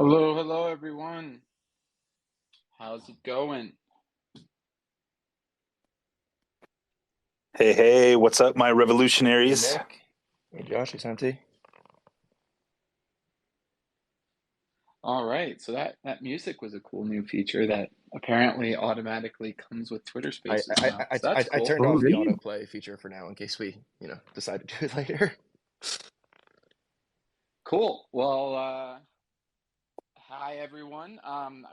Hello, hello everyone. How's it going? Hey, hey, what's up, my Hey revolutionaries? Nick. Hey Josh, hey Santi. All right, so that music was a cool new feature that apparently automatically comes with Twitter I Spaces I, now. I, So I, that's I cool. turned Oh, off the really? autoplay feature for now in case we, decide to do it later. Cool. Well, hi everyone.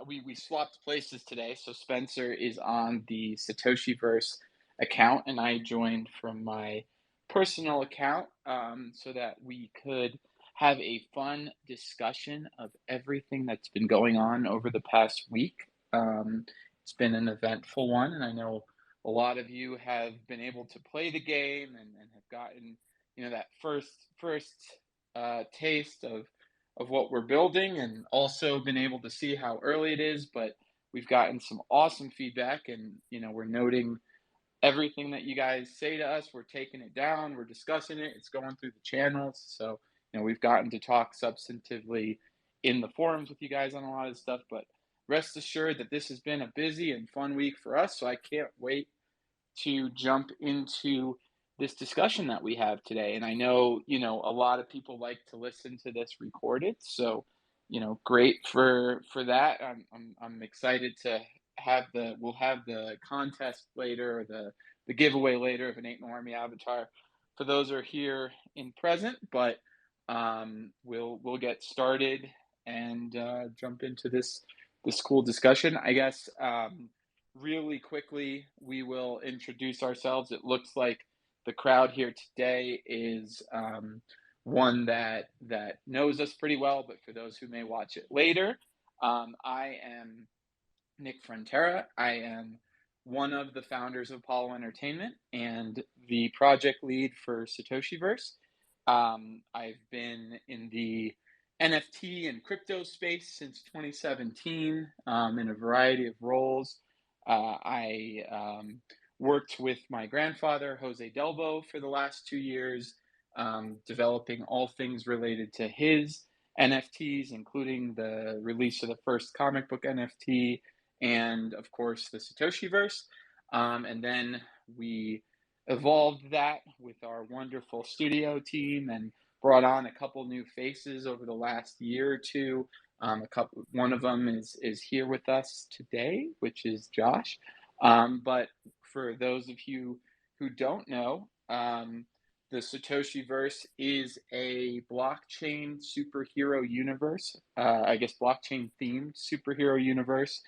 We swapped places today, so Spencer is on the Satoshi Verse account, and I joined from my personal account, so that we could have a fun discussion of everything that's been going on over the past week. It's been an eventful one, and I know a lot of you have been able to play the game and have gotten, that first taste of what we're building, and also been able to see how early it is. But we've gotten some awesome feedback, and we're noting everything that you guys say to us. We're taking it down, we're discussing it, it's going through the channels. So we've gotten to talk substantively in the forums with you guys on a lot of stuff. But rest assured that this has been a busy and fun week for us, so I can't wait to jump into this discussion that we have today. And I know, a lot of people like to listen to this recorded, so great for that. I'm excited to we'll have the contest later, or the giveaway later of an 8 Army avatar for those who are here in present. But we'll get started and jump into this cool discussion, I guess. Really quickly, we will introduce ourselves. It looks like the crowd here today is one that knows us pretty well, but for those who may watch it later, I am Nick Frontera. I am one of the founders of Apollo Entertainment and the project lead for Satoshiverse. I've been in the NFT and crypto space since 2017, in a variety of roles. I worked with my grandfather, Jose Delbo, for the last 2 years, developing all things related to his NFTs, including the release of the first comic book NFT, and of course the Satoshiverse. And then we evolved that with our wonderful studio team and brought on a couple new faces over the last year or two. One of them is here with us today, which is Josh. But for those of you who don't know, the Satoshiverse is a blockchain superhero universe. I guess blockchain themed superhero universe.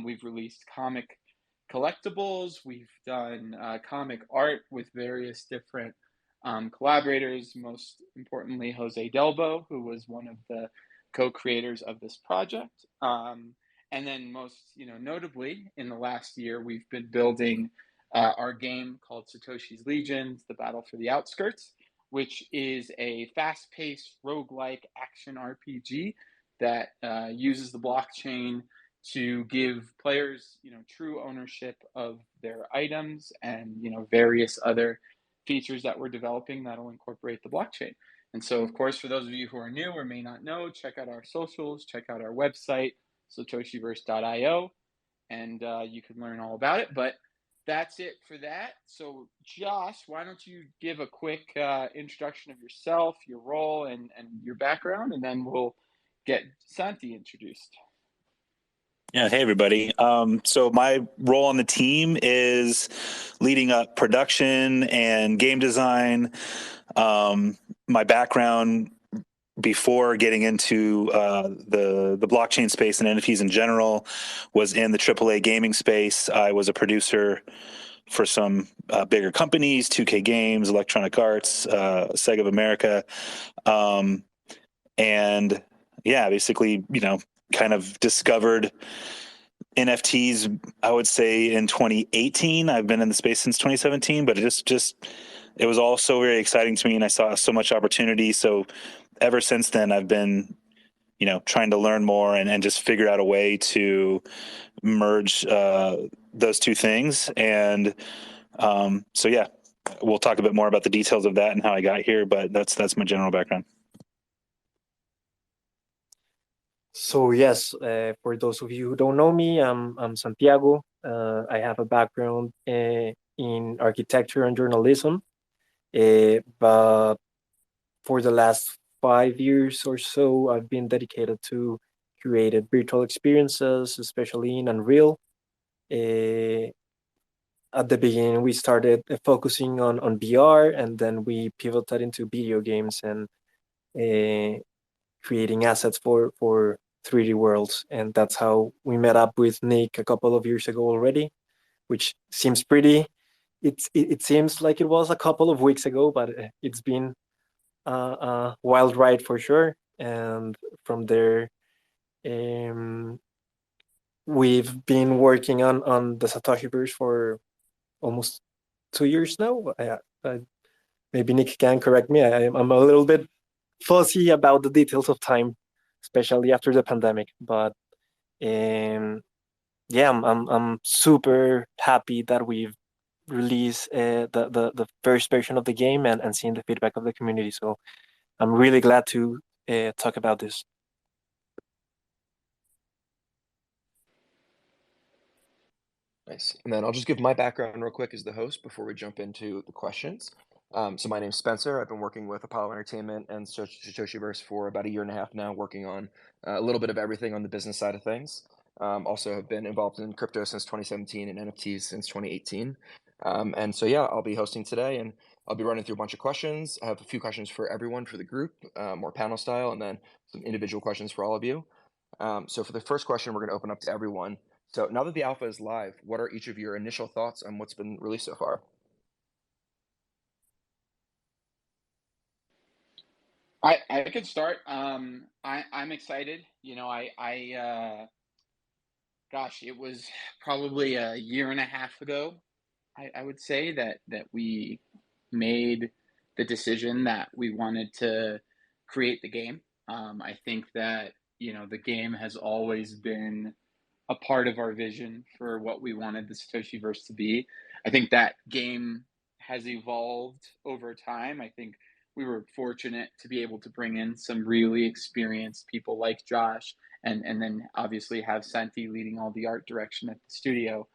We've released comic collectibles. We've done comic art with various different collaborators, most importantly, Jose Delbo, who was one of the co-creators of this project. And then most, notably in the last year, we've been building our game called Satoshi's Legions, The Battle for the Outskirts, which is a fast-paced roguelike action RPG that uses the blockchain to give players, true ownership of their items and, various other features that we're developing that'll incorporate the blockchain. And so, of course, for those of you who are new or may not know, check out our socials, check out our website, satoshiverse.io, and you can learn all about it. But that's it for that. So, Josh, why don't you give a quick introduction of yourself, your role, and your background, and then we'll get Santi introduced. Yeah, hey everybody. So my role on the team is leading up production and game design. My background before getting into the blockchain space and NFTs in general was in the AAA gaming space. I was a producer for some bigger companies, 2K Games, Electronic Arts, Sega of America, and yeah, basically, kind of discovered NFTs, I would say in 2018. I've been in the space since 2017, but it was all so very exciting to me, and I saw so much opportunity. So ever since then, I've been, trying to learn more and just figure out a way to merge those two things. And so yeah, we'll talk a bit more about the details of that and how I got here, but that's my general background. So yes, for those of you who don't know me, I'm Santiago. I have a background in architecture and journalism, but for the last 5 years or so, I've been dedicated to created virtual experiences, especially in Unreal. Uh, at the beginning, we started focusing on VR, and then we pivoted into video games and uh, creating assets for 3D worlds. And that's how we met up with Nick a couple of years ago already, which seems pretty. It seems like it was a couple of weeks ago, but it's been a wild ride for sure. And from there, um, we've been working on the Satoshi verse for almost 2 years now. Maybe Nick can correct me. I'm a little bit fuzzy about the details of time, especially after the pandemic. But um, yeah, I'm super happy that we've released the first version of the game and seen the feedback of the community. So I'm really glad to talk about this. Nice. And then I'll just give my background real quick as the host before we jump into the questions. So my name's Spencer. I've been working with Apollo Entertainment and Satoshiverse for about a year and a half now, working on a little bit of everything on the business side of things. Also have been involved in crypto since 2017 and NFTs since 2018. And so, yeah, I'll be hosting today and I'll be running through a bunch of questions. I have a few questions for everyone for the group, more panel style, and then some individual questions for all of you. So for the first question, we're going to open up to everyone. So now that the alpha is live, what are each of your initial thoughts on what's been released so far? I could start. I'm excited. Gosh, it was probably a year and a half ago. I would say that we made the decision that we wanted to create the game. I think that the game has always been a part of our vision for what we wanted the Satoshi verse to be. I think that game has evolved over time. I think we were fortunate to be able to bring in some really experienced people like Josh, and then obviously have Santi leading all the art direction at the studio,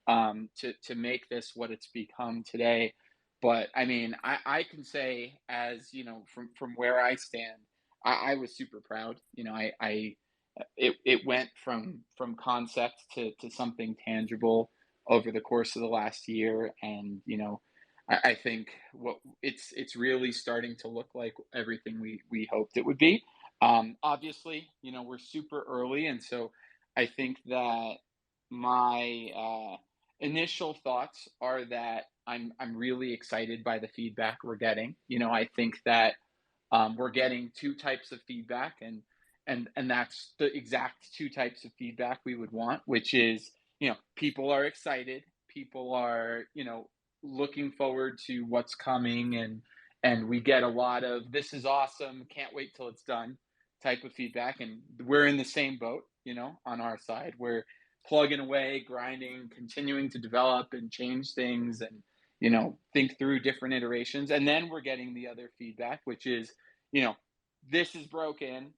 to make this what it's become today. But I mean, I can say, as from where I stand, I was super proud. It went from concept to something tangible over the course of the last year, and I think what it's really starting to look like everything we hoped it would be. Obviously, we're super early, and so I think that my initial thoughts are that I'm really excited by the feedback we're getting. I think that we're getting two types of feedback, and that's the exact two types of feedback we would want, which is people are excited, people are looking forward to what's coming, and we get a lot of "this is awesome, can't wait till it's done" type of feedback, and we're in the same boat. On our side, we're plugging away, grinding, continuing to develop and change things, and think through different iterations. And then we're getting the other feedback, which is you know, this is broken.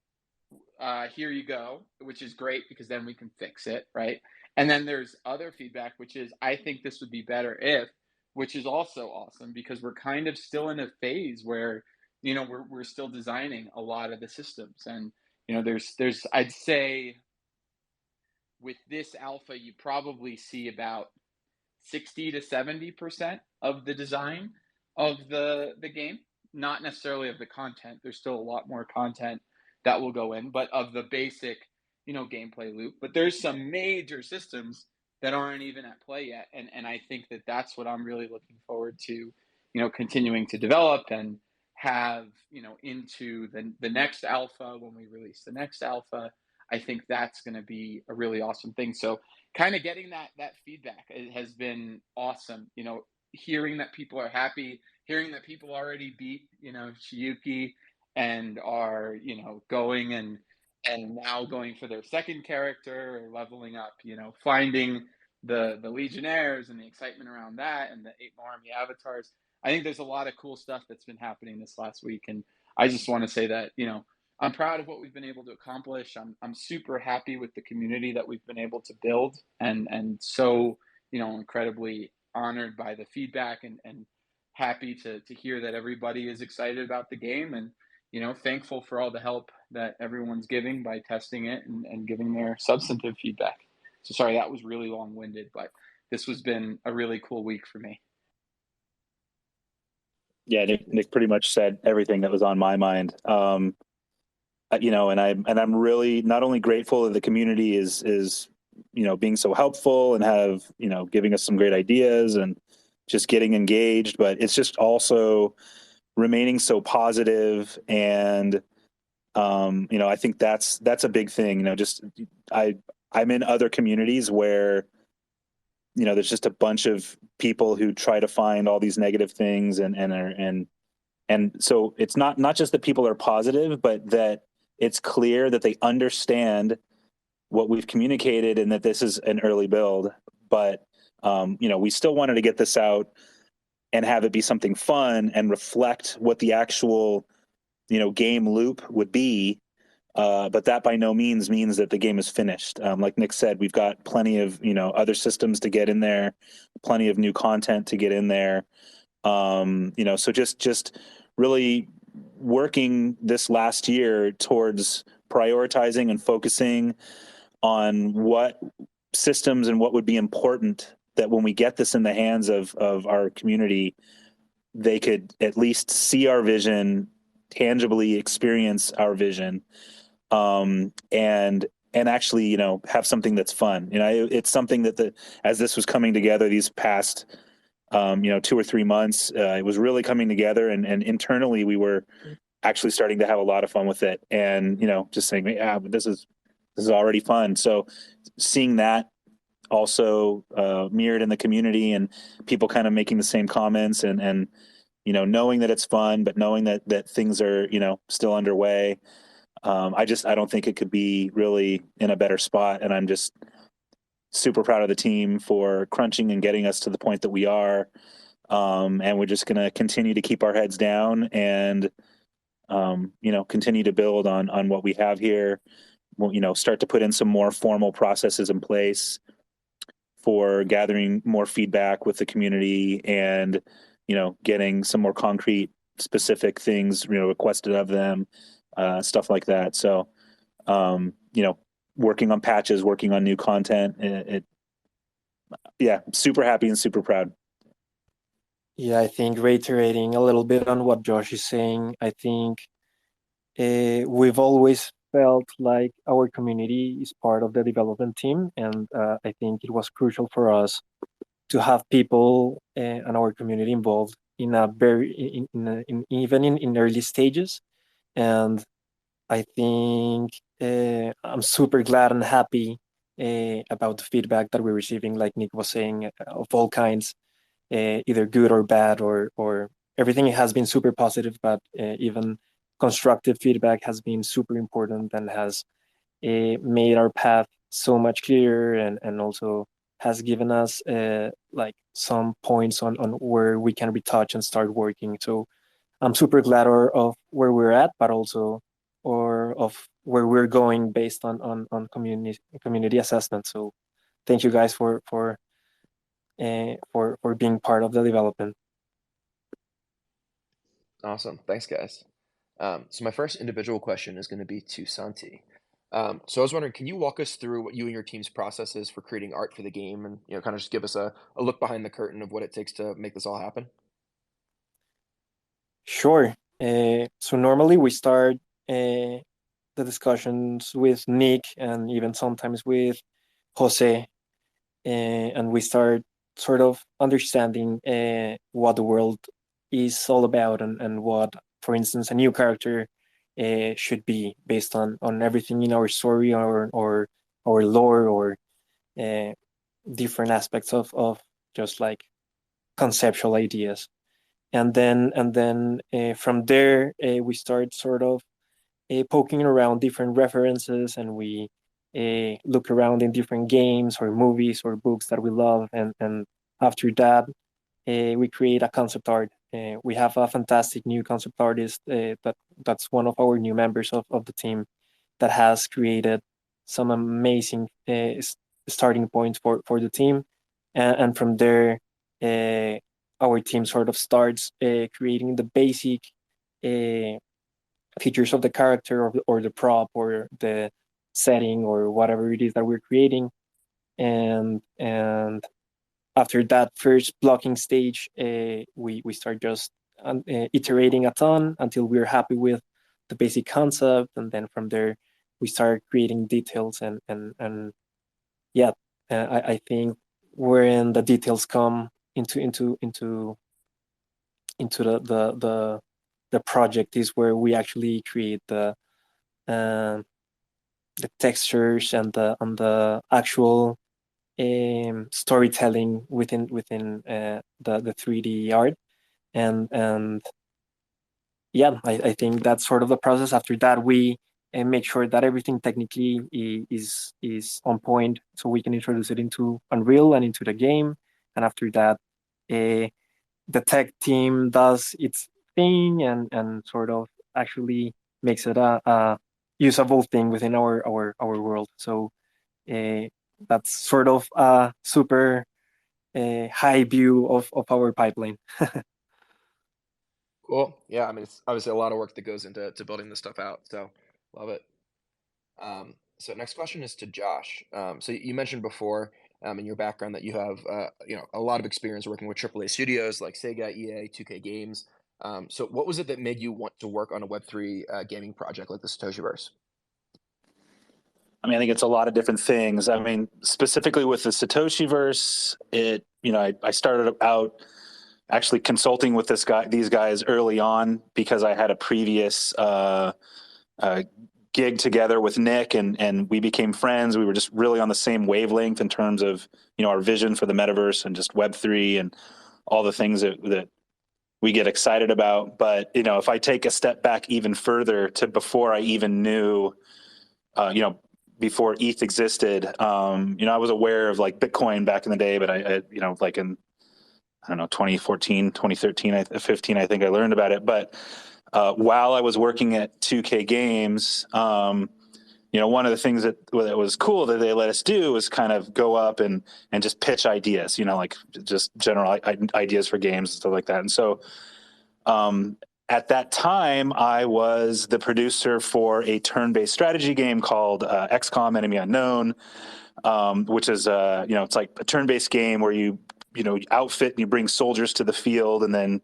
Here you go, which is great because then we can fix it, right? And then there's other feedback, which is I think this would be better if, which is also awesome because we're kind of still in a phase where we're still designing a lot of the systems, and there's I'd say with this alpha you probably see about 60 to 70% of the design of the game, not necessarily of the content. There's still a lot more content that will go in, but of the basic gameplay loop. But there's some major systems that aren't even at play yet, and I think that that's what I'm really looking forward to continuing to develop and have into the next alpha. When we release the next alpha, I think that's going to be a really awesome thing. So kind of getting that feedback, it has been awesome. Hearing that people are happy, hearing that people already beat Shiyuki and are going and now going for their second character or leveling up. Finding the Legionnaires and the excitement around that, and the 8 more army avatars. I think there's a lot of cool stuff that's been happening this last week, and I just want to say that I'm proud of what we've been able to accomplish. I'm super happy with the community that we've been able to build, and so incredibly honored by the feedback, and happy to hear that everybody is excited about the game, and thankful for all the help that everyone's giving by testing it and giving their substantive feedback. So sorry that was really long-winded, but this has been a really cool week for me. Yeah, Nick pretty much said everything that was on my mind. And I'm really not only grateful that the community is being so helpful and have giving us some great ideas and just getting engaged, but it's just also remaining so positive. And I think that's a big thing. Just I'm in other communities where there's just a bunch of people who try to find all these negative things, and so it's not just that people are positive, but that it's clear that they understand what we've communicated and that this is an early build. But we still wanted to get this out and have it be something fun and reflect what the actual game loop would be. But that by no means means that the game is finished. Like Nick said, we've got plenty of other systems to get in there, plenty of new content to get in there. So just really working this last year towards prioritizing and focusing on what systems and what would be important, that when we get this in the hands of our community, they could at least see our vision, tangibly experience our vision, and actually have something that's fun. It's something that as this was coming together these past 2 or 3 months, it was really coming together, and internally we were actually starting to have a lot of fun with it, and just saying, yeah, but this is already fun. So seeing that also mirrored in the community, and people kind of making the same comments, and knowing that it's fun, but knowing that things are still underway. I don't think it could be really in a better spot, and I'm just super proud of the team for crunching and getting us to the point that we are. And we're just going to continue to keep our heads down and continue to build on what we have here. We'll, start to put in some more formal processes in place for gathering more feedback with the community, and getting some more concrete, specific things requested of them, stuff like that. So working on patches, working on new content. Yeah, super happy and super proud. Yeah, I think reiterating a little bit on what Josh is saying, I think we've always felt like our community is part of the development team, and I think it was crucial for us to have people and our community involved in a very even in early stages. And I think I'm super glad and happy about the feedback that we're receiving, like Nick was saying, of all kinds, either good or bad, or everything has been super positive, but even constructive feedback has been super important and has made our path so much clearer, and also has given us like some points on where we can retouch and start working. So I'm super glad of where we're at, but also or of where we're going based on community assessment. So thank you guys for being part of the development. Awesome. Thanks, guys. So my first individual question is going to be to Santi. So I was wondering, can you walk us through what you and your team's process is for creating art for the game, and kind of just give us a look behind the curtain of what it takes to make this all happen? Sure. So normally we start the discussions with Nick, and even sometimes with Jose, and we start sort of understanding what the world is all about, and what, for instance, a new character should be based on everything in our story, or our lore, or uh, different aspects of just like conceptual ideas. And then from there we start sort of poking around different references, and we look around in different games or movies or books that we love, and after that we create a concept art we have a fantastic new concept artist that's one of our new members of the team that has created some amazing starting points for the team, and from there, our team sort of starts creating the basic features of the character or the prop or the setting or whatever it is that we're creating, and after that first blocking stage, we start just iterating a ton until we're happy with the basic concept, and then from there we start creating details and yeah, I think wherein the details come into the project is where we actually create uh, the textures and the actual storytelling within the 3D art, and yeah, I think that's sort of the process. After that, we make sure that everything technically is on point, so we can introduce it into Unreal and into the game. And after that, uh, the tech team does its thing and sort of actually makes it a usable thing within our world. So uh, that's sort of a super high view of our pipeline. Cool. Yeah, I mean, it's obviously a lot of work that goes into building this stuff out. So love it. So next question is to Josh. So you mentioned before in your background that you have a lot of experience working with AAA studios like Sega, EA, 2K Games. So what was it that made you want to work on a Web3 gaming project like the Satoshiverse? I mean, I think it's a lot of different things. I mean, specifically with the Satoshiverse, I started out actually consulting with these guys early on because I had a previous gig together with Nick, and we became friends. We were just really on the same wavelength in terms of our vision for the metaverse and just Web3 and all the things that we get excited about. But if I take a step back even further to before I even knew, before ETH existed, I was aware of like Bitcoin back in the day, but I like in, I don't know, 2014, 2013, 15, I think I learned about it. But while I was working at 2K Games, one of the things that was cool that they let us do was kind of go up and just pitch ideas, like just general ideas for games and stuff like that. And so at that time, I was the producer for a turn-based strategy game called XCOM: Enemy Unknown, which is it's like a turn-based game where you outfit and you bring soldiers to the field and then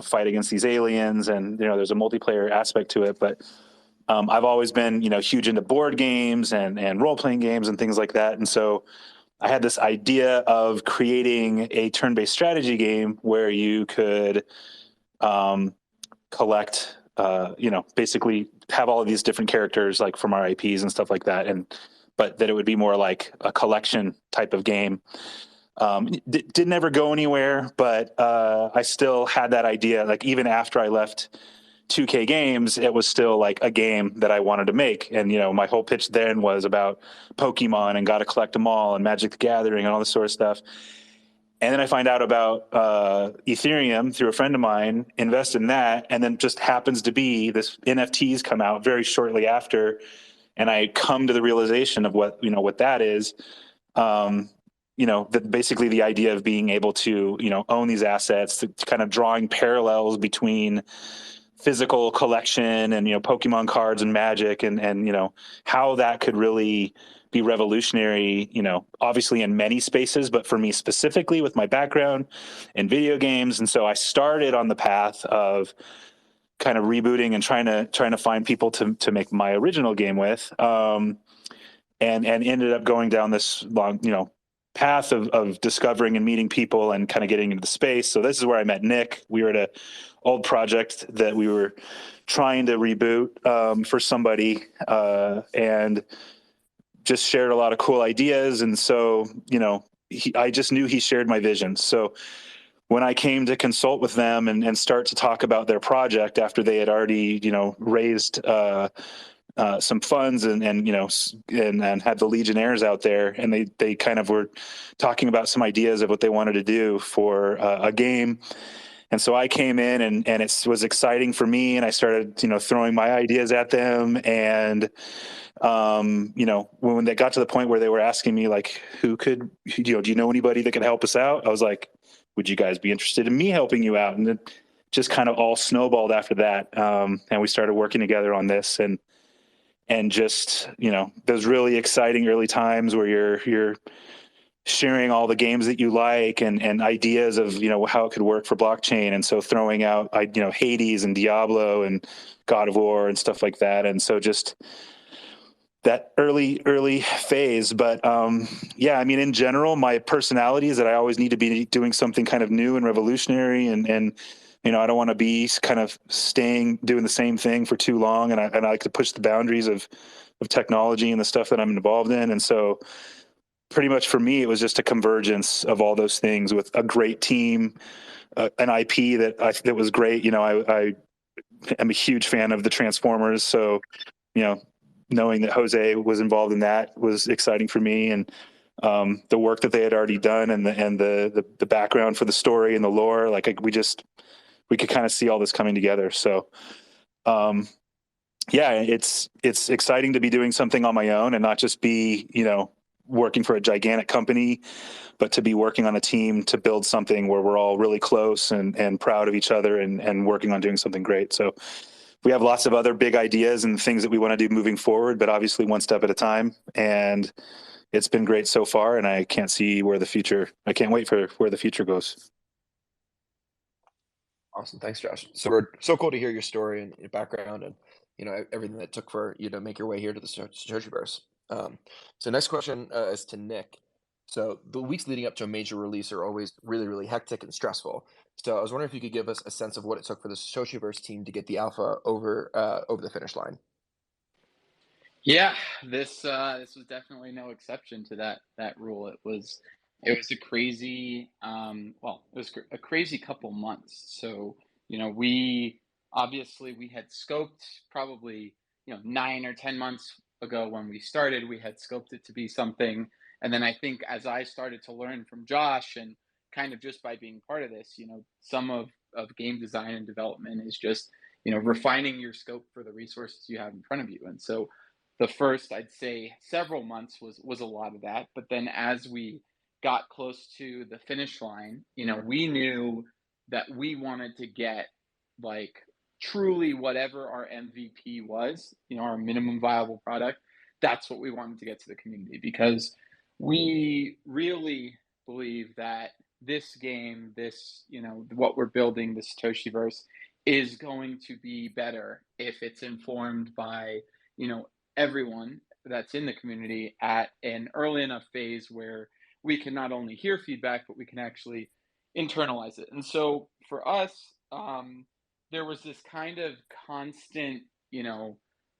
fight against these aliens, and there's a multiplayer aspect to it. But I've always been huge into board games and role-playing games and things like that, and so I had this idea of creating a turn-based strategy game where you could collect, basically have all of these different characters like from our IPs and stuff like that, but that it would be more like a collection type of game. Didn't ever go anywhere, but I still had that idea. Like even after I left 2K Games, it was still like a game that I wanted to make. And my whole pitch then was about Pokemon and got to collect them all and Magic the Gathering and all this sort of stuff. And then I find out about Ethereum through a friend of mine, invest in that, and then just happens to be this NFTs come out very shortly after, and I come to the realization of what that is. That basically the idea of being able to own these assets, to kind of drawing parallels between physical collection and Pokemon cards and Magic, and how that could really be revolutionary, obviously in many spaces, but for me specifically with my background in video games. And so I started on the path of kind of rebooting and trying to find people to make my original game with, and ended up going down this long, path of discovering and meeting people and kind of getting into the space. So this is where I met Nick. We were at a old project that we were trying to reboot for somebody, and just shared a lot of cool ideas. And so, I just knew he shared my vision. So when I came to consult with them and start to talk about their project after they had already, raised some funds and had the Legionnaires out there, and they kind of were talking about some ideas of what they wanted to do for a game. And so I came in and it was exciting for me, and I started, throwing my ideas at them. And, when they got to the point where they were asking me like, do you know anybody that could help us out? I was like, would you guys be interested in me helping you out? And it just kind of all snowballed after that. And we started working together on this, and just, those really exciting early times where you're sharing all the games that you like, and ideas of, how it could work for blockchain. And so throwing out, Hades and Diablo and God of War and stuff like that. And so just that early phase. But yeah, I mean, in general, my personality is that I always need to be doing something kind of new and revolutionary, and I don't want to be kind of doing the same thing for too long. And I like to push the boundaries of technology and the stuff that I'm involved in. And so pretty much for me, it was just a convergence of all those things with a great team, an IP that was great. I am a huge fan of the Transformers, so you know, knowing that Jose was involved in that was exciting for me, and the work that they had already done, and the background for the story and the lore, like we could kind of see all this coming together. So yeah, it's exciting to be doing something on my own and not just be, working for a gigantic company, but to be working on a team to build something where we're all really close and proud of each other, and working on doing something great. So we have lots of other big ideas and things that we want to do moving forward, but obviously one step at a time. And it's been great so far, and I can't wait for where the future goes. Awesome. Thanks, Josh. So cool to hear your story and your background, and everything that took for you to make your way here to the Satoshiverse. So next question is to Nick. So the weeks leading up to a major release are always really, really hectic and stressful. So I was wondering if you could give us a sense of what it took for the Satoshiverse team to get the alpha over the finish line. Yeah, this was definitely no exception to that rule. It was a crazy a crazy couple months. So we had scoped probably 9 or 10 months ago when we started. We had scoped it to be something, and then I think as I started to learn from Josh, and kind of just by being part of this, some of game design and development is just refining your scope for the resources you have in front of you. And so the first, I'd say, several months was a lot of that. But then as we got close to the finish line, we knew that we wanted to get like truly whatever our MVP was, our minimum viable product. That's what we wanted to get to the community, because we really believe that this game, what we're building, the Satoshiverse, is going to be better if it's informed by, everyone that's in the community at an early enough phase where we can not only hear feedback, but we can actually internalize it. And so for us, there was this kind of constant,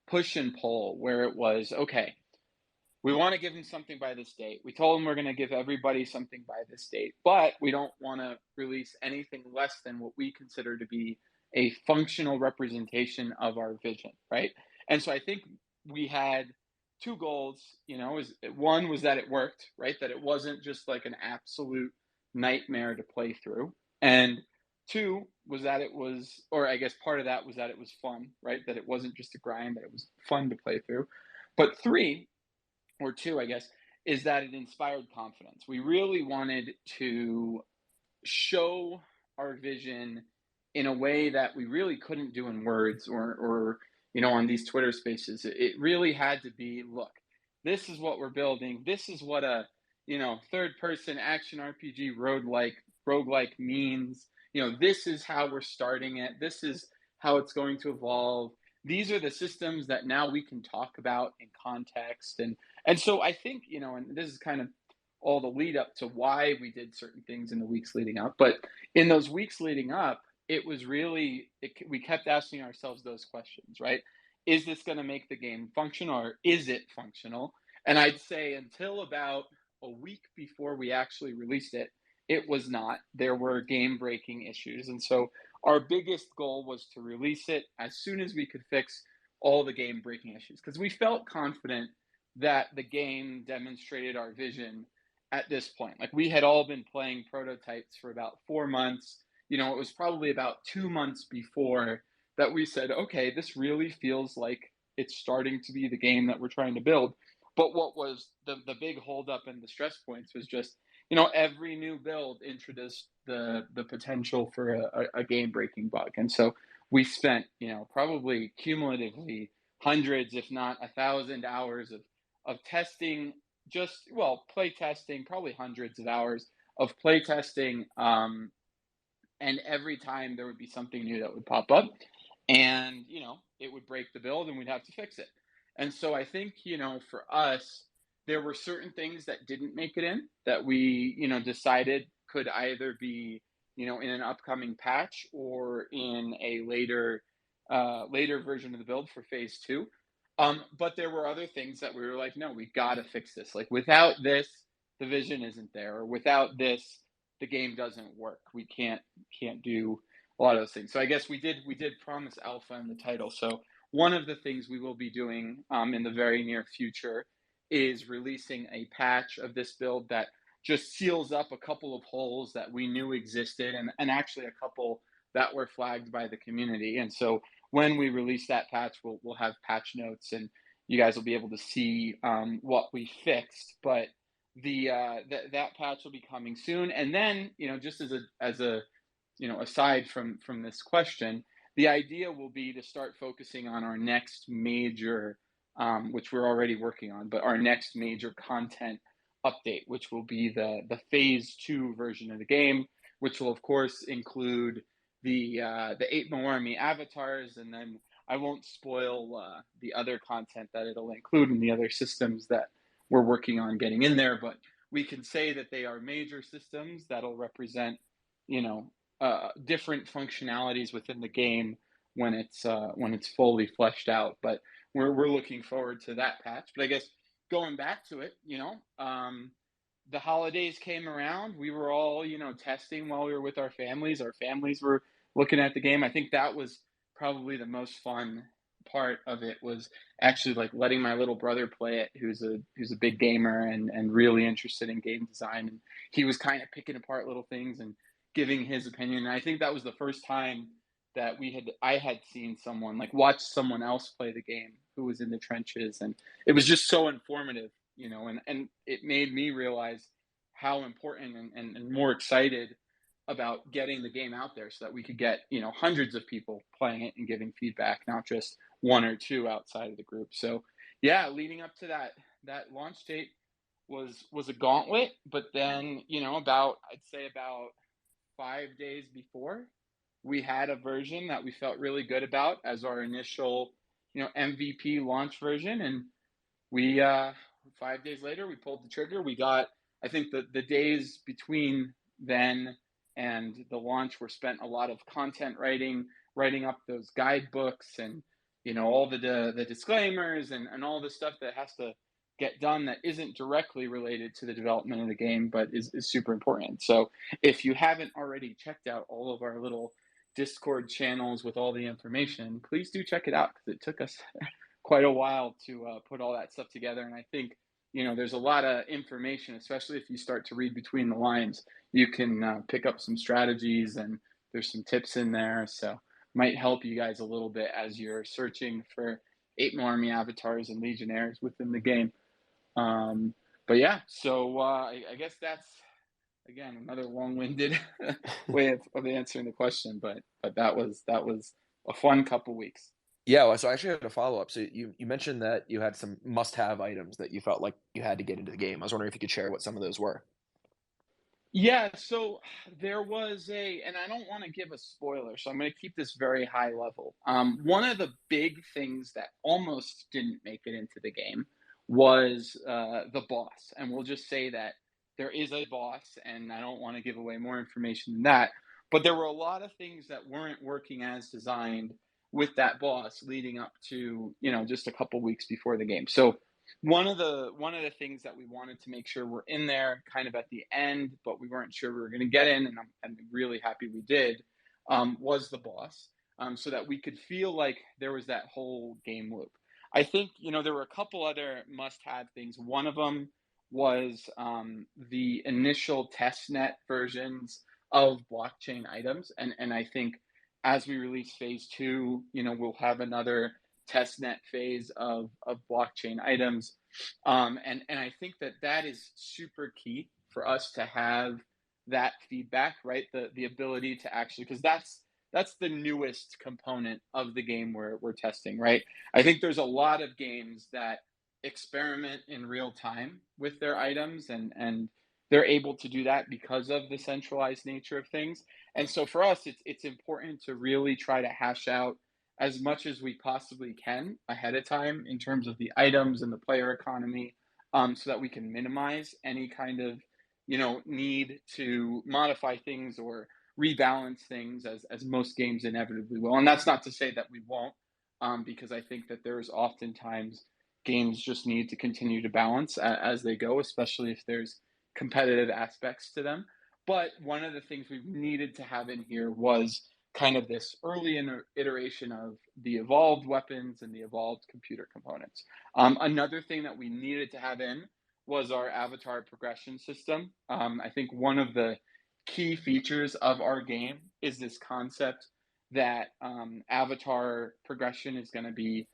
push and pull, where it was, okay, we want to give them something by this date. We told them we're going to give everybody something by this date, but we don't want to release anything less than what we consider to be a functional representation of our vision, right? And so I think we had two goals. One was that it worked, right? That it wasn't just like an absolute nightmare to play through. And two was that it was, or I guess part of that was that it was fun, right? That it wasn't just a grind, that it was fun to play through. But three, or two, I guess, is that it inspired confidence. We really wanted to show our vision in a way that we really couldn't do in words, or on these Twitter spaces. It really had to be, look, this is what we're building. This is what a third person action RPG roguelike means. This is how we're starting it. This is how it's going to evolve. These are the systems that now we can talk about in context. And so I think, and this is kind of all the lead up to why we did certain things in the weeks leading up. But in those weeks leading up, it was really, we kept asking ourselves those questions, right? Is this going to make the game functional, or is it functional? And I'd say until about a week before we actually released it, it was not. There were game breaking issues. And so our biggest goal was to release it as soon as we could fix all the game breaking issues, because we felt confident that the game demonstrated our vision at this point. Like, we had all been playing prototypes for about 4 months. it was probably about 2 months before that we said, okay, this really feels like it's starting to be the game that we're trying to build. But what was the big holdup and the stress points was just, every new build introduced the potential for a game breaking bug. And so we spent, probably cumulatively hundreds, if not 1,000 hours of testing, play testing, probably hundreds of hours of play testing. And every time there would be something new that would pop up, and it would break the build and we'd have to fix it. And so I think, for us, there were certain things that didn't make it in that we, decided could either be, in an upcoming patch or in a later version of the build for phase 2. But there were other things that we were like, no, we got to fix this. Like, without this, the vision isn't there, or without this, the game doesn't work. We can't do a lot of those things. So I guess we did promise alpha in the title. So one of the things we will be doing in the very near future is releasing a patch of this build that just seals up a couple of holes that we knew existed, and actually a couple that were flagged by the community. And so when we release that patch, we'll have patch notes, and you guys will be able to see what we fixed. But that patch will be coming soon. And then, just as a aside from this question, the idea will be to start focusing on our next major, which we're already working on, but our next major content update, which will be the phase 2 version of the game, which will of course include the 8 Army avatars, and then I won't spoil the other content that it'll include and the other systems that we're working on getting in there, but we can say that they are major systems that'll represent, different functionalities within the game when it's fully fleshed out. But we're looking forward to that patch. But I guess going back to it, the holidays came around. We were all, testing while we were with our families. Our families were looking at the game. I think that was probably the most fun part of it, was actually like letting my little brother play it, who's a big gamer and really interested in game design, and he was kind of picking apart little things and giving his opinion. And I think that was the first time that I had seen someone like watch someone else play the game who was in the trenches, and it was just so informative, and it made me realize how important and more excited about getting the game out there so that we could get, hundreds of people playing it and giving feedback, not just one or two outside of the group. So yeah, leading up to that launch date was a gauntlet, but then, I'd say about 5 days before, we had a version that we felt really good about as our initial, MVP launch version. And we 5 days later, we pulled the trigger. We got, I think the days between then and the launch were spent a lot of content writing up those guidebooks, and all the disclaimers and all the stuff that has to get done that isn't directly related to the development of the game, but is super important. So if you haven't already checked out all of our little Discord channels with all the information, please do check it out, because it took us quite a while to put all that stuff together. And I think, there's a lot of information, especially if you start to read between the lines. You can pick up some strategies, and there's some tips in there. So might help you guys a little bit as you're searching for 8 Army avatars and legionnaires within the game. But yeah, so I guess that's, again, another long-winded way of answering the question, but that was a fun couple weeks. Yeah, well, so I actually had a follow-up. So you mentioned that you had some must-have items that you felt like you had to get into the game. I was wondering if you could share what some of those were. Yeah, so there was and I don't want to give a spoiler, so I'm going to keep this very high level. One of the big things that almost didn't make it into the game was the boss. And we'll just say that there is a boss, and I don't want to give away more information than that. But there were a lot of things that weren't working as designed with that boss leading up to, just a couple weeks before the game. So one of the things that we wanted to make sure were in there kind of at the end, but we weren't sure we were going to get in, and I'm really happy we did, was the boss, so that we could feel like there was that whole game loop. I think, there were a couple other must-have things. One of them was the initial testnet versions of blockchain items. And I think as we release phase 2, we'll have another testnet phase of blockchain items. And I think that is super key for us to have that feedback, right? The ability to actually, because that's the newest component of the game we're testing, right? I think there's a lot of games that experiment in real time with their items, and they're able to do that because of the centralized nature of things. And so for us, it's important to really try to hash out as much as we possibly can ahead of time in terms of the items and the player economy, so that we can minimize any kind of need to modify things or rebalance things, as most games inevitably will. And that's not to say that we won't, because I think that there's oftentimes games just need to continue to balance as they go, especially if there's competitive aspects to them. But one of the things we needed to have in here was kind of this early iteration of the evolved weapons and the evolved computer components. Another thing that we needed to have in was our avatar progression system. I think one of the key features of our game is this concept that avatar progression is going to be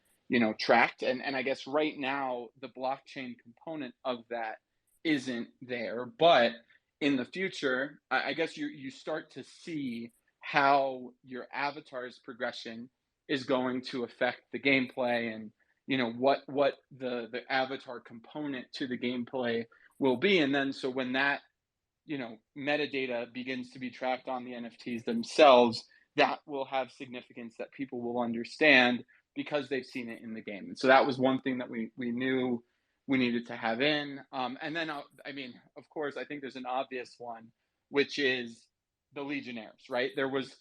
tracked, and I guess right now the blockchain component of that isn't there, but in the future I guess you start to see how your avatar's progression is going to affect the gameplay, and what the avatar component to the gameplay will be. And then so when that metadata begins to be tracked on the NFTs themselves, that will have significance that people will understand because they've seen it in the game. And so that was one thing that we knew we needed to have in. And then, of course, I think there's an obvious one, which is the Legionnaires, right? There was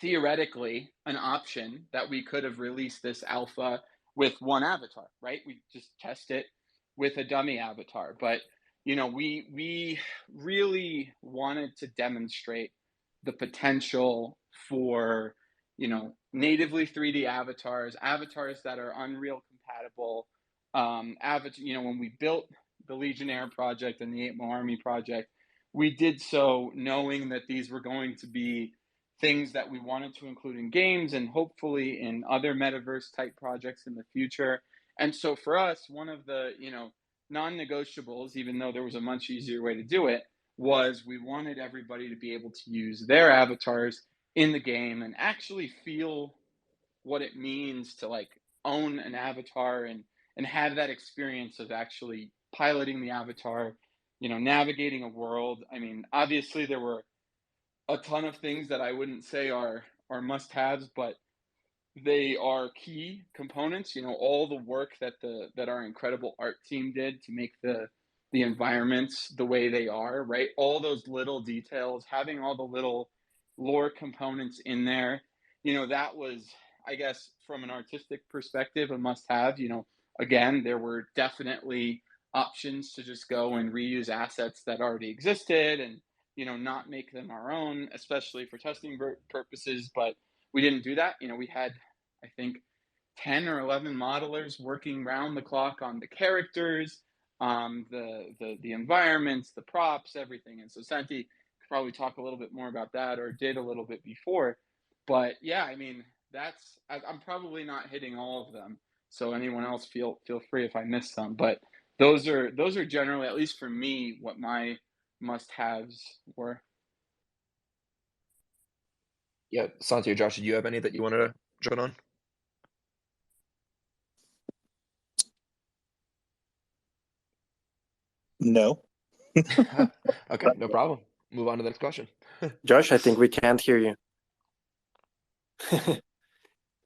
theoretically an option that we could have released this alpha with one avatar, right? We just test it with a dummy avatar. But we really wanted to demonstrate the potential for natively 3D avatars that are Unreal compatible. When we built the Legionnaire project and the 8 Mo Army project, we did so knowing that these were going to be things that we wanted to include in games and hopefully in other metaverse type projects in the future. And so for us, one of the non-negotiables, even though there was a much easier way to do it, was we wanted everybody to be able to use their avatars in the game and actually feel what it means to own an avatar and have that experience of actually piloting the avatar, navigating a world. I mean, obviously there were a ton of things that I wouldn't say are must-haves, but they are key components. All the work that our incredible art team did to make the environments the way they are, right? All those little details, having all the little lore components in there, that was, I guess, from an artistic perspective, a must-have. Again, there were definitely options to just go and reuse assets that already existed and not make them our own, especially for testing purposes. But we didn't do that. We had, I think, 10 or 11 modelers working round the clock on the characters, the environments, the props, everything. And so Santi could probably talk a little bit more about that, or did a little bit before. But yeah, I mean, I'm probably not hitting all of them. So anyone else feel free if I miss some. But those are generally, at least for me, what my must-haves were. Yeah, Santi or Josh, do you have any that you wanted to join on? No. Okay, no problem. Move on to the next question. Josh, I think we can't hear you.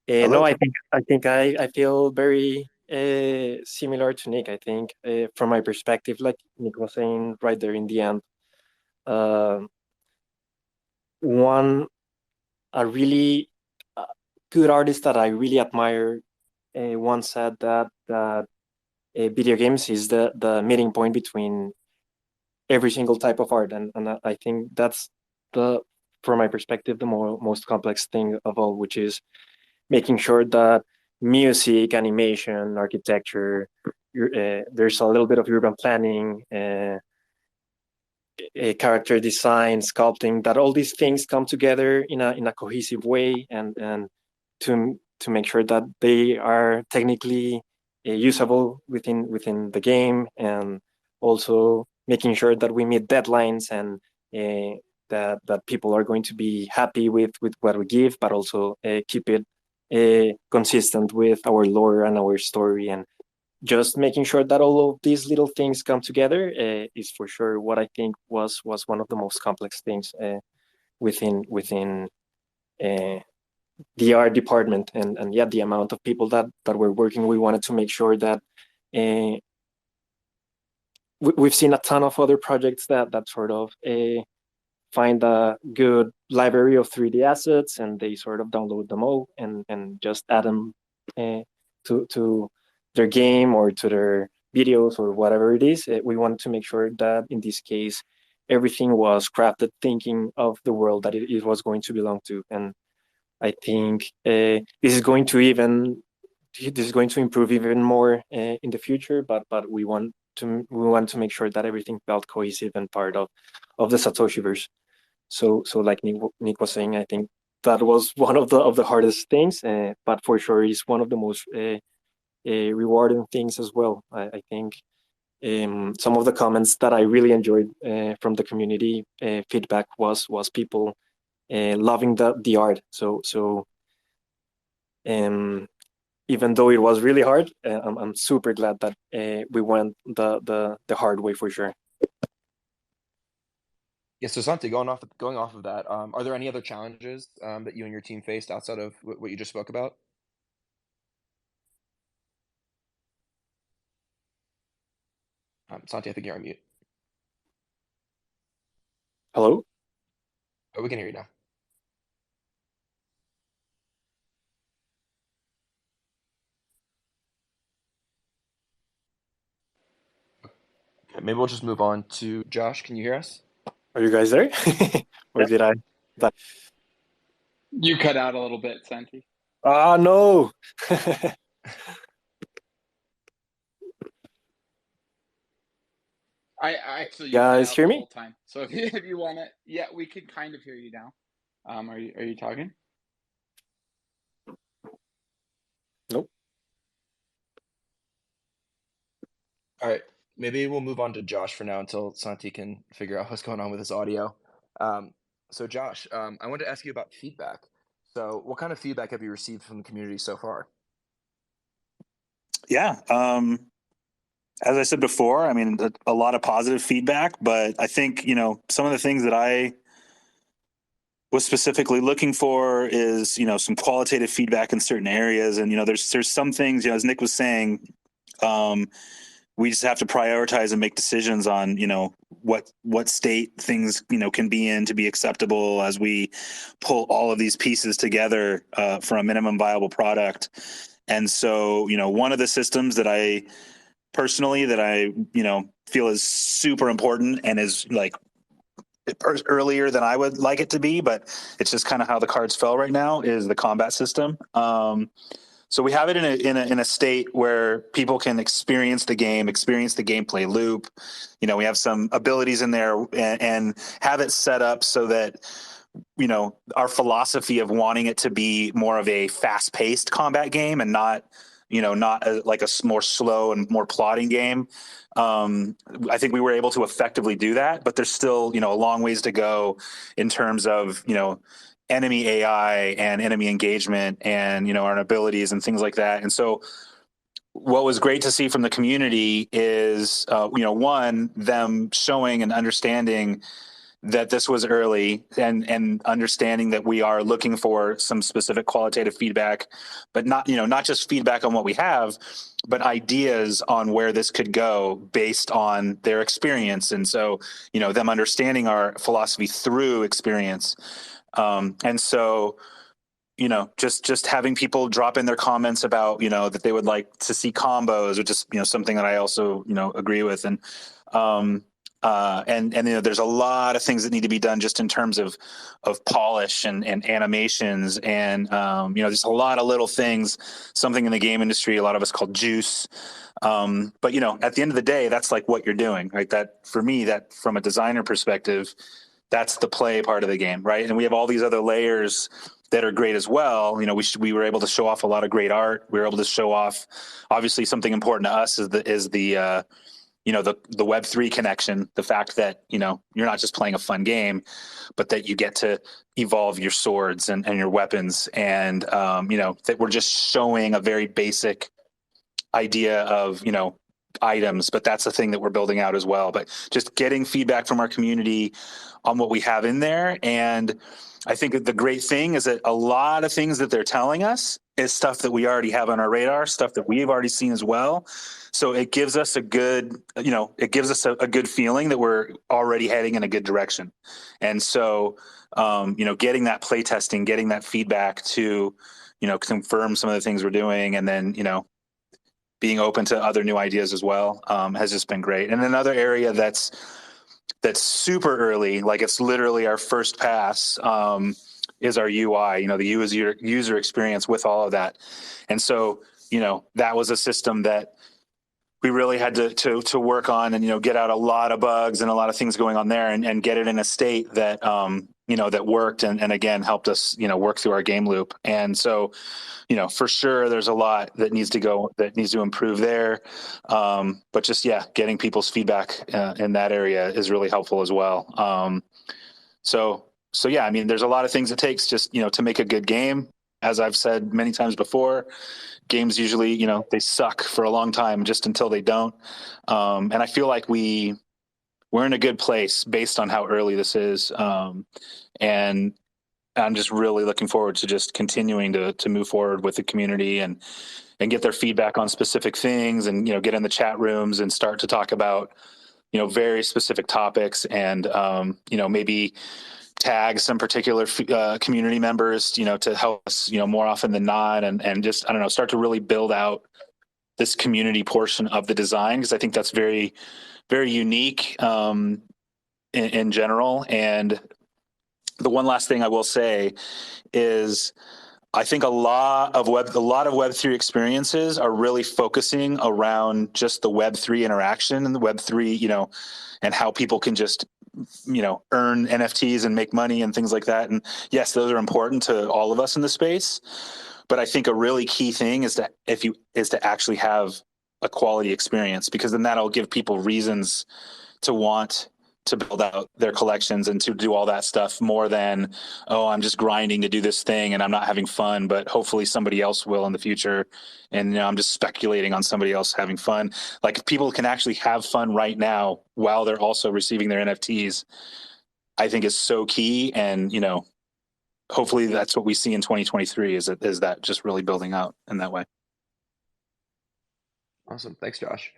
Hello? No, I think I feel very similar to Nick. I think from my perspective, like Nick was saying right there in the end, a really good artist that I really admire once said that video games is the meeting point between every single type of art, and I think that's from my perspective, the most complex thing of all, which is making sure that music, animation, architecture, there's a little bit of urban planning, character design, sculpting, that all these things come together in a cohesive way, and to make sure that they are technically usable within the game, and also making sure that we meet deadlines, and that people are going to be happy with what we give, but also keep it consistent with our lore and our story, and just making sure that all of these little things come together is for sure what I think was one of the most complex things within uh, the art department, and yeah, the amount of people that were working. We wanted to make sure that we've seen a ton of other projects that sort of find a good library of 3D assets, and they sort of download them all and just add them to their game or to their videos or whatever it is. We wanted to make sure that in this case everything was crafted thinking of the world that it was going to belong to, and I think this is going to improve even more in the future. But we want to make sure that everything felt cohesive and part of the Satoshiverse. So like Nick was saying, I think that was one of the hardest things, but for sure is one of the most rewarding things as well. I think some of the comments that I really enjoyed from the community feedback was people loving the art. So even though it was really hard, I'm super glad that we went the hard way for sure. Yeah, so Santi, going off of that, are there any other challenges that you and your team faced outside of what you just spoke about? Santi, I think you're on mute. Hello? Oh, we can hear you now. Okay, maybe we'll just move on to Josh. Can you hear us? Are you guys there? Or Yep. did I? You cut out a little bit, Santi. Ah, no. I actually you cut Guys, out hear the me? whole time. So if you want to, yeah, we can kind of hear you now. Are you talking? Nope. All right, maybe we'll move on to Josh for now until Santi can figure out what's going on with his audio. So Josh, I wanted to ask you about feedback. So what kind of feedback have you received from the community so far? Yeah. As I said before, I mean, a lot of positive feedback, but I think, some of the things that I was specifically looking for is, some qualitative feedback in certain areas. And, there's some things, as Nick was saying, we just have to prioritize and make decisions on, what state things, can be in to be acceptable as we pull all of these pieces together for a minimum viable product. And so, one of the systems that I personally feel is super important and is like earlier than I would like it to be, but it's just kind of how the cards fell right now, is the combat system. So we have it in a state where people can experience the game, experience the gameplay loop. We have some abilities in there and have it set up so that our philosophy of wanting it to be more of a fast-paced combat game and not like a more slow and more plodding game. I think we were able to effectively do that, but there's still a long ways to go in terms of enemy AI and enemy engagement and our abilities and things like that. And so what was great to see from the community is one, them showing and understanding that this was early and understanding that we are looking for some specific qualitative feedback, but not just feedback on what we have, but ideas on where this could go based on their experience. And so, them understanding our philosophy through experience. And so, just having people drop in their comments about, that they would like to see combos, which is, something that I also, agree with. And, and there's a lot of things that need to be done just in terms of polish and animations, and there's a lot of little things. Something in the game industry, a lot of us call juice. But at the end of the day, that's like what you're doing, right? That for me, that from a designer perspective, that's the play part of the game, right? And we have all these other layers that are great as well. We were able to show off a lot of great art. We were able to show off, obviously, something important to us is the Web3 connection, the fact that, you're not just playing a fun game, but that you get to evolve your swords and your weapons. And, that we're just showing a very basic idea of, items, but that's the thing that we're building out as well. But just getting feedback from our community on what we have in there. And I think that the great thing is that a lot of things that they're telling us is stuff that we already have on our radar, stuff that we've already seen as well. So it gives us a good, a good feeling that we're already heading in a good direction. And so, getting that play testing, getting that feedback to, confirm some of the things we're doing, and then, being open to other new ideas as well, has just been great. And another area that's super early, like it's literally our first pass, is our UI, the user experience with all of that. And so, that was a system that we really had to work on, and, get out a lot of bugs and a lot of things going on there, and get it in a state that, that worked, and again, helped us, work through our game loop. And so, for sure, there's a lot that needs to improve there. But just, getting people's feedback in that area is really helpful as well. So yeah, I mean, there's a lot of things it takes just, to make a good game. As I've said many times before, games usually, they suck for a long time just until they don't. And I feel like we're in a good place based on how early this is. And I'm just really looking forward to just continuing to move forward with the community and get their feedback on specific things, and, get in the chat rooms and start to talk about, very specific topics, and, maybe tag some particular community members, to help us, more often than not. And just, I don't know, start to really build out this community portion of the design, because I think that's very, very unique, in general. And the one last thing I will say is, I think a lot of Web3 experiences are really focusing around just the Web3 interaction and the Web3, and how people can just, earn NFTs and make money and things like that. And yes, those are important to all of us in the space. But I think a really key thing is to actually have a quality experience, because then that'll give people reasons to want to build out their collections and to do all that stuff, more than, oh, I'm just grinding to do this thing and I'm not having fun, but hopefully somebody else will in the future. And, I'm just speculating on somebody else having fun. Like, if people can actually have fun right now while they're also receiving their NFTs, I think is so key. And, hopefully that's what we see in 2023 is that just really building out in that way. Awesome. Thanks, Josh.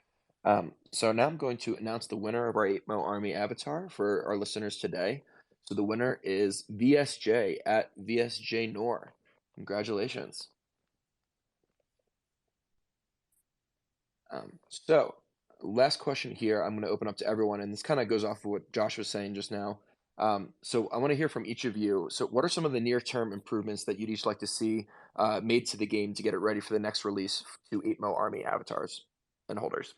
So now I'm going to announce the winner of our 8Mo Army avatar for our listeners today. So the winner is VSJ at VSJ Nor. Congratulations. So last question here, I'm going to open up to everyone, and this kind of goes off of what Josh was saying just now. So I want to hear from each of you. So what are some of the near-term improvements that you'd each like to see made to the game to get it ready for the next release to 8Mo Army avatars and holders?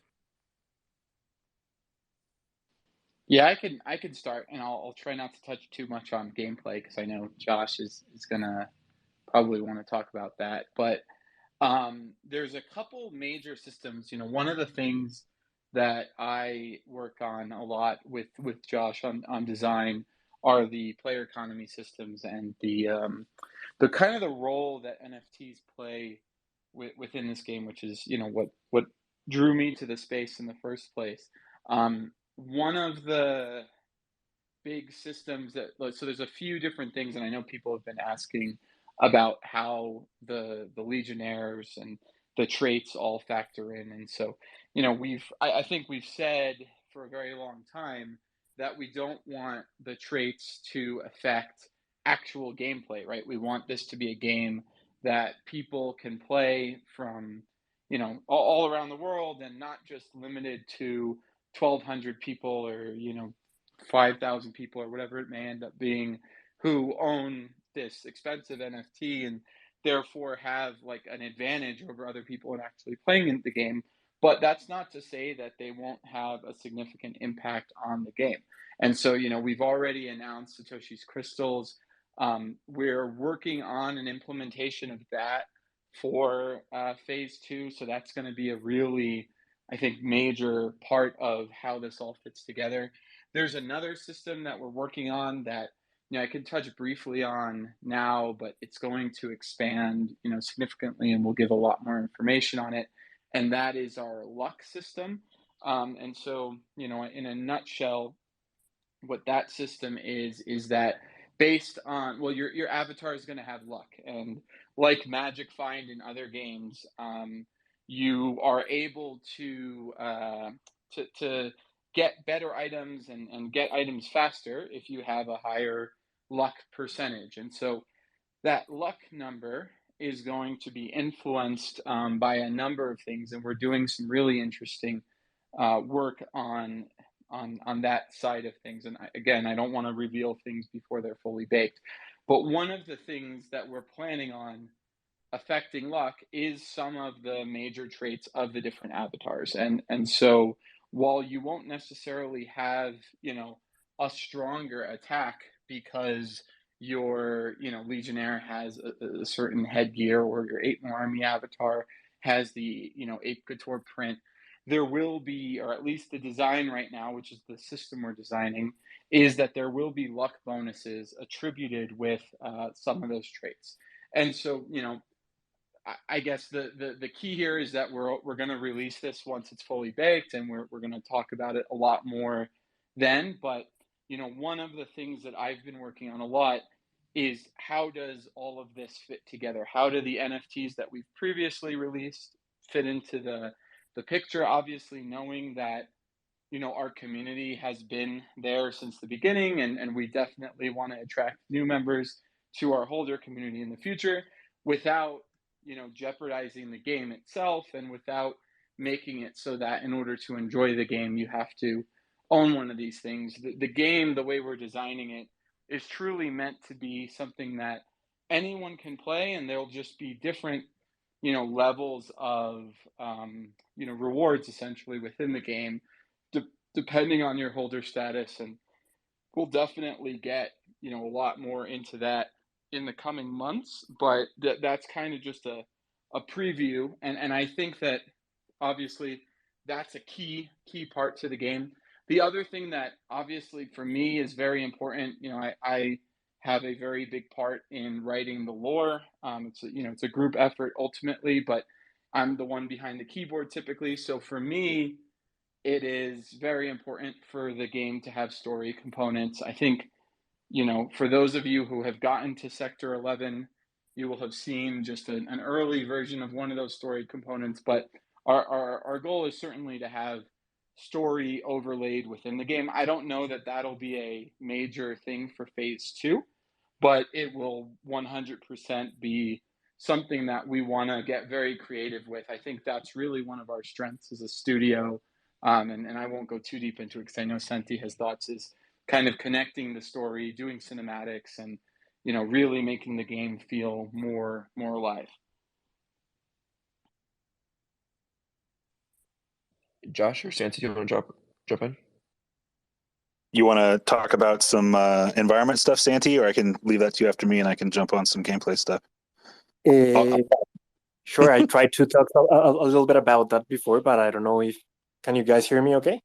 Yeah, I can start, and I'll try not to touch too much on gameplay, because I know Josh is gonna probably want to talk about that. But there's a couple major systems. One of the things that I work on a lot with Josh on design are the player economy systems, and the kind of the role that NFTs play within this game, which is what drew me to the space in the first place. One of the big systems so there's a few different things, and I know people have been asking about how the legionnaires and the traits all factor in. And so, I think we've said for a very long time that we don't want the traits to affect actual gameplay, right? We want this to be a game that people can play from all around the world, and not just limited to 1,200 people or 5,000 people or whatever it may end up being who own this expensive NFT and therefore have like an advantage over other people in actually playing in the game. But that's not to say that they won't have a significant impact on the game. And so, we've already announced Satoshi's Crystals. We're working on an implementation of that for phase 2. So that's going to be a really, I think, major part of how this all fits together. There's another system that we're working on that I can touch briefly on now, but it's going to expand significantly, and we'll give a lot more information on it. And that is our luck system. And so, in a nutshell, what that system is that based on, well, your avatar is going to have luck, and like Magic Find in other games, you are able to get better items and get items faster if you have a higher luck percentage. And so that luck number is going to be influenced by a number of things, and we're doing some really interesting work on that side of things. And I don't want to reveal things before they're fully baked, but one of the things that we're planning on affecting luck is some of the major traits of the different avatars. And so while you won't necessarily have a stronger attack because your legionnaire has a certain headgear, or your Ape Army avatar has the Ape Couture print, there will be, or at least the design right now, which is the system we're designing, is that there will be luck bonuses attributed with some of those traits. And so I guess the key here is that we're going to release this once it's fully baked, and we're going to talk about it a lot more then. But one of the things that I've been working on a lot is, how does all of this fit together? How do the NFTs that we've previously released fit into the picture? Obviously, knowing that our community has been there since the beginning, and we definitely want to attract new members to our holder community in the future without jeopardizing the game itself, and without making it so that in order to enjoy the game, you have to own one of these things. The game, the way we're designing it, is truly meant to be something that anyone can play, and there'll just be different levels of rewards essentially within the game, depending on your holder status. And we'll definitely get a lot more into that in the coming months, but that's kind of just a preview. And I think that obviously that's a key part to the game. The other thing that obviously for me is very important, I have a very big part in writing the lore. It's a group effort ultimately, but I'm the one behind the keyboard typically. So for me, it is very important for the game to have story components. I think, for those of you who have gotten to Sector 11, you will have seen just an early version of one of those story components. But our goal is certainly to have story overlaid within the game. I don't know that that'll be a major thing for phase 2, but it will 100% be something that we want to get very creative with. I think that's really one of our strengths as a studio. And I won't go too deep into it because I know Santi has thoughts, is kind of connecting the story, doing cinematics, and really making the game feel more alive. Josh or Santi, do you want to jump in? You want to talk about some environment stuff, Santi, or I can leave that to you after me, and I can jump on some gameplay stuff. Sure, I tried to talk a little bit about that before, but I don't know if, can you guys hear me okay?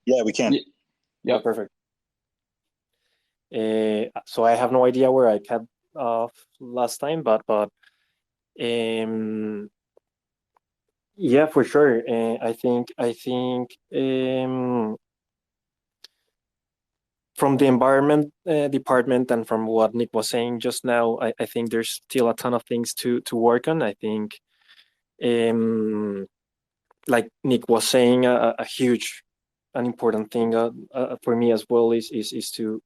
Yeah, we can. Yeah, perfect. So I have no idea where I cut off last time, but yeah, for sure. I think from the environment department, and from what Nick was saying just now, I think there's still a ton of things to work on. I think, like Nick was saying, a huge, an important thing for me as well is to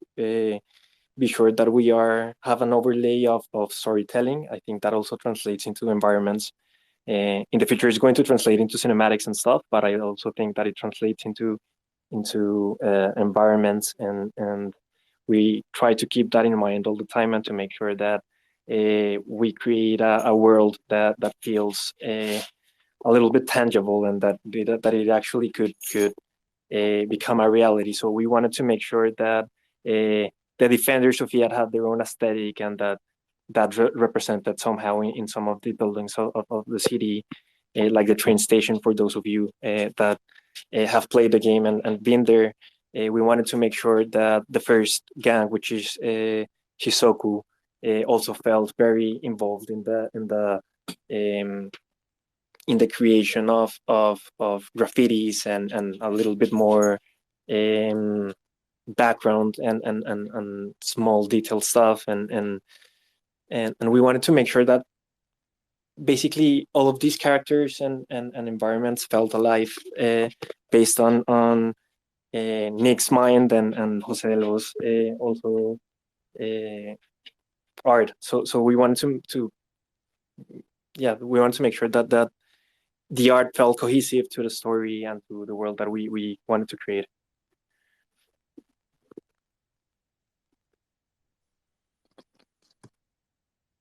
be sure that we have an overlay of storytelling. I think that also translates into environments. In the future, it's going to translate into cinematics and stuff, but I also think that it translates into environments, and we try to keep that in mind all the time and to make sure that we create a world that feels a little bit tangible, and that it actually could become a reality. So we wanted to make sure that the defenders of Fiat had their own aesthetic, and that represented somehow in some of the buildings of the city, like the train station. For those of you that have played the game and been there, we wanted to make sure that the first gang, which is Shisoku, also felt very involved um, in the creation of graffitis and a little bit more um, background and small detailed stuff, and we wanted to make sure that basically all of these characters and environments felt alive, based on Nick's mind and Jose de los also art. So we wanted to we wanted to make sure that the art felt cohesive to the story and to the world that we wanted to create.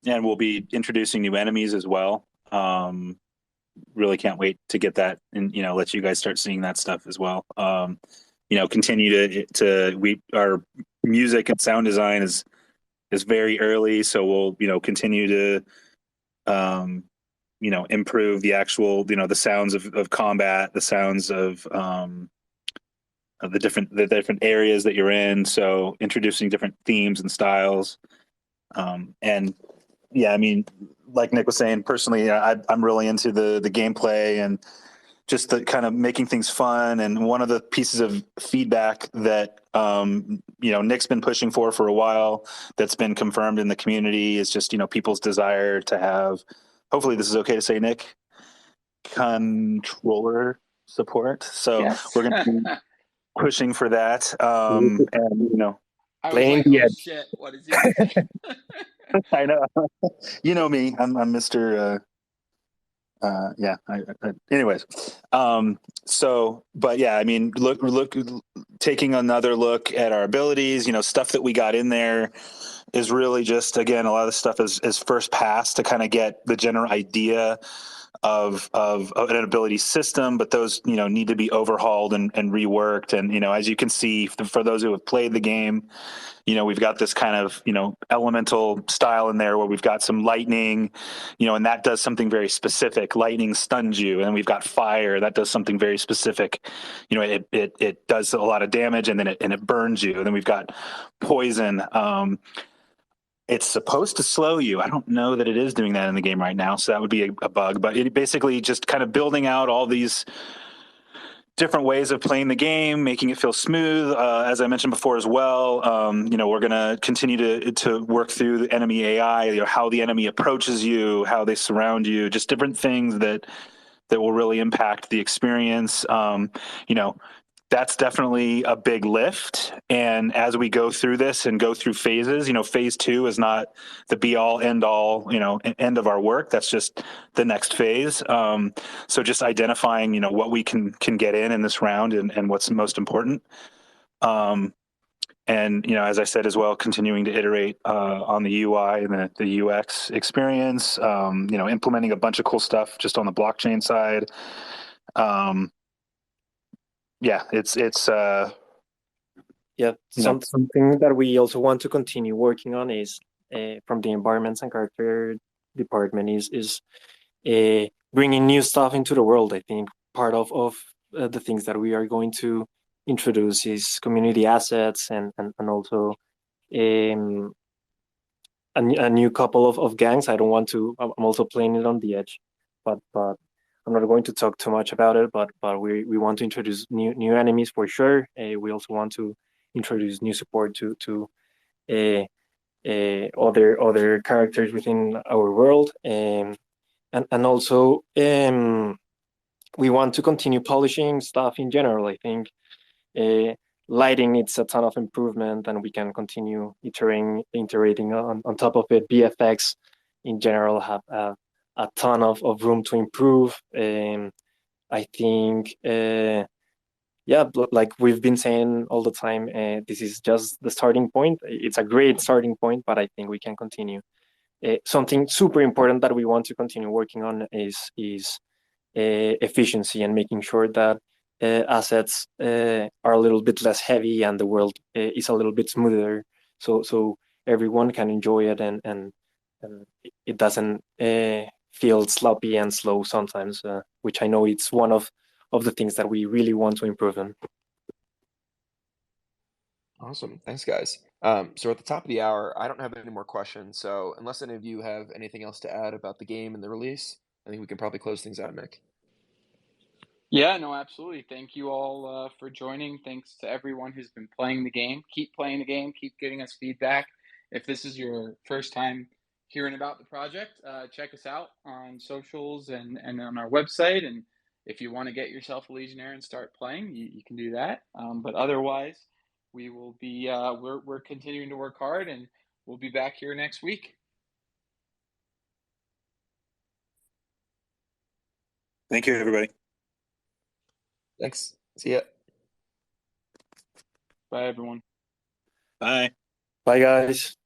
And we'll be introducing new enemies as well. Really can't wait to get that and let you guys start seeing that stuff as well. Continue to our music and sound design is very early, so we'll continue to improve the actual the sounds of combat, the sounds of the different areas that you're in. So introducing different themes and styles, and yeah, I mean, like Nick was saying, personally, I'm really into the gameplay and just the kind of making things fun. And one of the pieces of feedback that Nick's been pushing for a while, that's been confirmed in the community, is just people's desire to have. Hopefully, this is okay to say, Nick. Controller support. So Yes. we're going to be pushing for that, and I was Playing like, the oh edge. shit, what is he gonna say? I know. You know me. I'm Mr. Yeah. Anyways, but yeah, I mean, look, taking another look at our abilities. Stuff that we got in there is really just, again, a lot of the stuff is first pass to kind of get the general idea of an ability system, but those need to be overhauled and reworked. And as you can see, for those who have played the game, we've got this kind of elemental style in there where we've got some lightning, and that does something very specific. Lightning stuns you, and we've got fire that does something very specific. It does a lot of damage, and then it burns you. And then we've got poison. It's supposed to slow you. I don't know that it is doing that in the game right now, so that would be a bug. But it basically just kind of building out all these different ways of playing the game, making it feel smooth. As I mentioned before as well, we're going to continue to work through the enemy AI, how the enemy approaches you, how they surround you, just different things that will really impact the experience. That's definitely a big lift. And as we go through this and go through phases, phase 2 is not the be all end all, end of our work. That's just the next phase. So just identifying, what we can get in this round and what's most important. And, as I said as well, continuing to iterate on the UI and the UX experience, implementing a bunch of cool stuff just on the blockchain side. Yeah, it's something that we also want to continue working on is from the environments and character department is bringing new stuff into the world. I think part of the things that we are going to introduce is community assets and also a new couple of gangs. I don't want to. I'm also playing it on the edge, but I'm not going to talk too much about it. But we want to introduce new enemies for sure. We also want to introduce new support to other characters within our world, and also we want to continue polishing stuff in general. I think lighting needs a ton of improvement, and we can continue iterating on top of it. VFX in general have a ton of room to improve. I think yeah, like we've been saying all the time, this is just the starting point. It's a great starting point, but I think we can continue. Something super important that we want to continue working on is efficiency and making sure that assets are a little bit less heavy and the world is a little bit smoother, so everyone can enjoy it, and it doesn't feel sloppy and slow sometimes, which I know it's one of the things that we really want to improve on. Awesome. Thanks, guys. So at the top of the hour, I don't have any more questions. So unless any of you have anything else to add about the game and the release, I think we can probably close things out, Mick. Yeah, no, absolutely. Thank you all for joining. Thanks to everyone who's been playing the game. Keep playing the game. Keep giving us feedback. If this is your first time hearing about the project, check us out on socials and on our website. And if you want to get yourself a Legionnaire and start playing, you can do that. But otherwise, we will be we're continuing to work hard, and we'll be back here next week. Thank you, everybody. Thanks. See ya. Bye, everyone. Bye. Bye, guys.